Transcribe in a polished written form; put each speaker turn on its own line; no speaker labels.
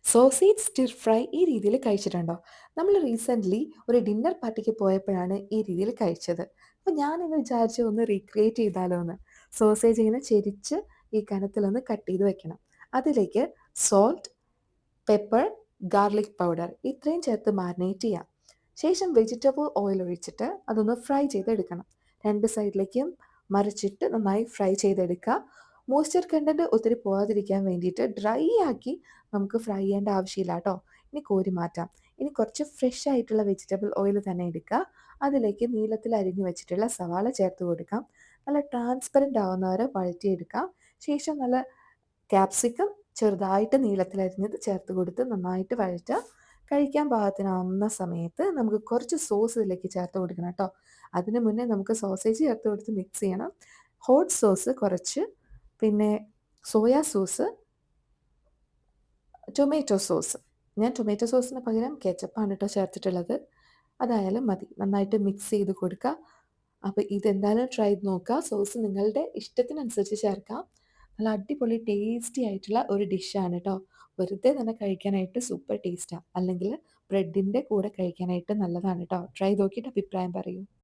Sausage stir fry ഈ രീതിയിൽ കഴിച്ചിട്ടുണ്ടോ? നമ്മൾ റീസെൻ്റ്ലി ഒരു ഡിന്നർ പാർട്ടിക്ക് പോയപ്പോഴാണ് ഈ രീതിയിൽ കഴിച്ചത്. അപ്പോൾ ഞാനിന്ന് വിചാരിച്ചു ഒന്ന് റീക്രിയേറ്റ് ചെയ്താലോ എന്ന്. സോസേജ് ഇങ്ങനെ ചെരിച്ച് ഈ കനത്തിലൊന്ന് കട്ട് ചെയ്ത് വെക്കണം. അതിലേക്ക് സോൾട്ട്, പെപ്പർ, ഗാർലിക് പൗഡർ ഇത്രയും ചേർത്ത് മാരിനേറ്റ് ചെയ്യാം. ശേഷം വെജിറ്റബിൾ ഓയിൽ ഒഴിച്ചിട്ട് അതൊന്ന് ഫ്രൈ ചെയ്തെടുക്കണം. രണ്ട് സൈഡിലേക്കും മറിച്ചിട്ട് നന്നായി ഫ്രൈ ചെയ്തെടുക്കുക. മോയ്സ്ചർ കണ്ടൻറ്റ് ഒത്തിരി പോകാതിരിക്കാൻ വേണ്ടിയിട്ട് ഡ്രൈ ആക്കി നമുക്ക് ഫ്രൈ ചെയ്യേണ്ട ആവശ്യമില്ല കേട്ടോ. ഇനി കോരി മാറ്റാം. ഇനി കുറച്ച് ഫ്രഷ് ആയിട്ടുള്ള വെജിറ്റബിൾ ഓയിൽ തന്നെ എടുക്കുക. അതിലേക്ക് നീളത്തിൽ അരിഞ്ഞു വെച്ചിട്ടുള്ള സവാള ചേർത്ത് കൊടുക്കാം. നല്ല ട്രാൻസ്പെറൻ്റ് ആവുന്നവരെ വഴറ്റിയെടുക്കാം. ശേഷം നല്ല ക്യാപ്സിക്കം ചെറുതായിട്ട് നീളത്തിലരിഞ്ഞത് ചേർത്ത് കൊടുത്ത് നന്നായിട്ട് വഴറ്റുക. കഴിക്കാൻ പാകത്തിനാവുന്ന സമയത്ത് നമുക്ക് കുറച്ച് സോസ് ഇതിലേക്ക് ചേർത്ത് കൊടുക്കണം കേട്ടോ. അതിന് മുന്നേ നമുക്ക് സോസേജ് ചേർത്ത് കൊടുത്ത് മിക്സ് ചെയ്യണം. ഹോട്ട് സോസ് കുറച്ച്, പിന്നെ സോയാ സോസ്, ടൊമാറ്റോ സോസ്. ഞാൻ ടൊമാറ്റോ സോസിന് പകരം കെച്ചപ്പാണ് കേട്ടോ ചേർത്തിട്ടുള്ളത്. അതായാലും മതി. നന്നായിട്ട് മിക്സ് ചെയ്ത് കൊടുക്കുക. അപ്പോൾ ഇതെന്തായാലും ട്രൈ ചെയ്ത് നോക്കുക. സോസ് നിങ്ങളുടെ ഇഷ്ടത്തിനനുസരിച്ച് ചേർക്കാം. നല്ല അടിപൊളി ടേസ്റ്റി ആയിട്ടുള്ള ഒരു ഡിഷാണ് കേട്ടോ. വെറുതെ തന്നെ കഴിക്കാനായിട്ട് സൂപ്പർ ടേസ്റ്റാണ്. അല്ലെങ്കിൽ ബ്രെഡിൻ്റെ കൂടെ കഴിക്കാനായിട്ട് നല്ലതാണ് കേട്ടോ. ട്രൈ നോക്കിയിട്ട് അഭിപ്രായം പറയൂ.